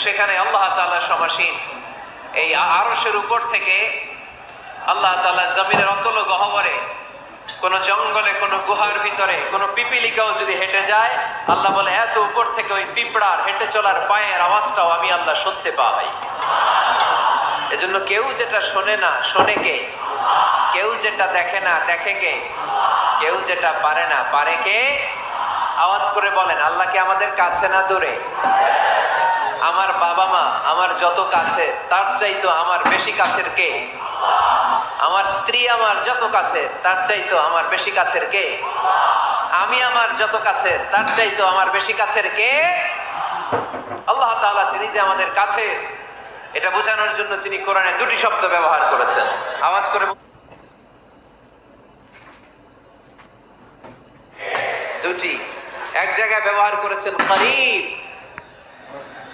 সেখানে আল্লাহ তাআলা সমাসীন। এই আরশের উপর থেকে আল্লাহ তাআলা জমিনের অতল গহ্বরে, কোন জঙ্গলে, কোন গুহার ভিতরে কোন পিপিলিকাও যদি হেঁটে যায়, আল্লাহ বলে এত উপর থেকে ওই পিঁপড়ার হেঁটে চলার পায়ের আওয়াজটাও আমি আল্লাহ শুনতে পাই। এজন্য কেউ যেটা শোনে না শোনে কে? কেউ যেটা দেখে না দেখে কে? কেউ যেটা পারে না পারে কে? আওয়াজ করে বলেন, আল্লাহ কি আমাদের কাছে না দূরে? আমার বাবা মা আমার যত কাছে, তার চাইতো আমার বেশি কাছের কে? আমার স্ত্রী আমার যত কাছে, তার চাইতো আমার বেশি কাছের কে? আমি আমার যত কাছে, তার চাইতো আমার বেশি কাছের কে? আল্লাহ তাআলা, তিনি যে আমাদের কাছে, এটা বোঝানোর জন্য তিনি কোরআনে দুটি শব্দ ব্যবহার করেছেন। আওয়াজ করে দুটি। এক জায়গায় ব্যবহার করেছেন করিব,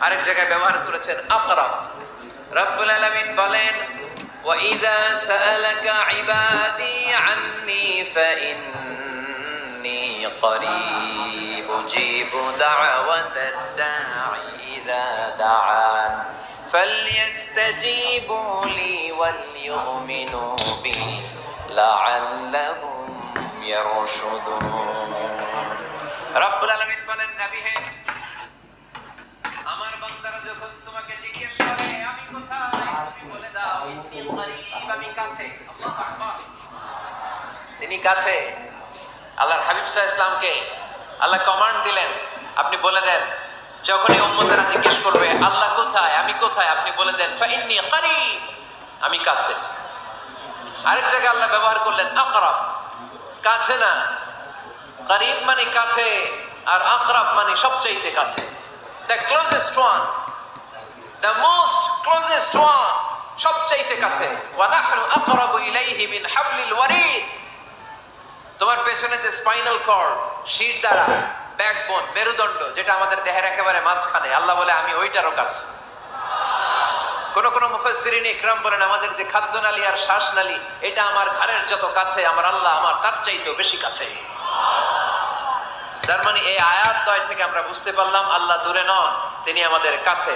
আরেক জায়গায় ব্যবহার করেছেন আকরাব। রব্বুল আলামিন বলেন, وَإِذَا سَأَلَكَ عِبَادِي عَنِّي فَإِنِّي قَرِيبٌ أُجِيبُ دَعْوَةَ الدَّاعِ إِذَا دَعَانِ فَلْيَسْتَجِيبُوا لِي وَلْيُؤْمِنُوا بِي لَعَلَّهُمْ يَرْشُدُونَ। রব্বুল আলামিন বলেন, নবী হে, আমার বান্দারা যখন তোমাকে জিজ্ঞেস করে আমি কোথায়, তুমি বলে দাও ইন্নী করিব, আমি কাছে। আল্লাহু আকবার। তিনি কাছে। আল্লাহর হাবিব সাল্লাল্লাহু আলাইহি ওয়াসাল্লামকে আল্লাহ কমান্ড দিলেন, আপনি বলে দেন, যখনই উম্মতেরা জিজ্ঞেস করবে আল্লাহ কোথায়, আমি কোথায়, আপনি বলে দেন ফাইন্নী করিব, আমি কাছে। আরেক জায়গায় আল্লাহ ব্যবহার করলেন আকরাব, কাছে না। করিব মানে কাছে, আর আকরাব মানে সবচাইতে কাছে। The closest one, the most closest one, সবচাইতে কাছে। ওয়া নাহনু আকরাবু ইলাইহি মিন হাবলিল ওয়ারিদ। তোমার পেছনে যে স্পাইনাল কর্ড, শিরদাঁড়া, ব্যাকবোন, মেরুদণ্ড, যেটা আমাদের দেহের একেবারে মাঝখানে, আল্লাহ বলে আমি ওইটারও কাছে। কোন কোন মুফাসসিরিন ইকরাম বলেন, আমাদের যে খাদ্যনালী আর শ্বাসনালী, এটা আমার ঘাড়ের যত কাছে, আমার আল্লাহ আমার তার চাইতেও বেশি কাছে। তার মানে এই আয়াত দ্বয় থেকে আমরা বুঝতে পারলাম আল্লাহ দূরে নন, তিনি আমাদের কাছে।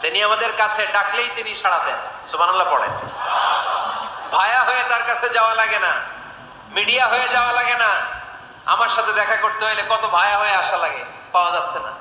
তিনি আমাদের কাছে, ডাকলেই তিনি সাড়া দেন। সুবহানাল্লাহ পড়েন। ভায়া হয়ে তার কাছে যাওয়া লাগে না, মিডিয়া হয়ে যাওয়া লাগে না। আমার সাথে দেখা করতে হলে কত ভায়া হয়ে আসা লাগে, পাওয়া যাচ্ছে না।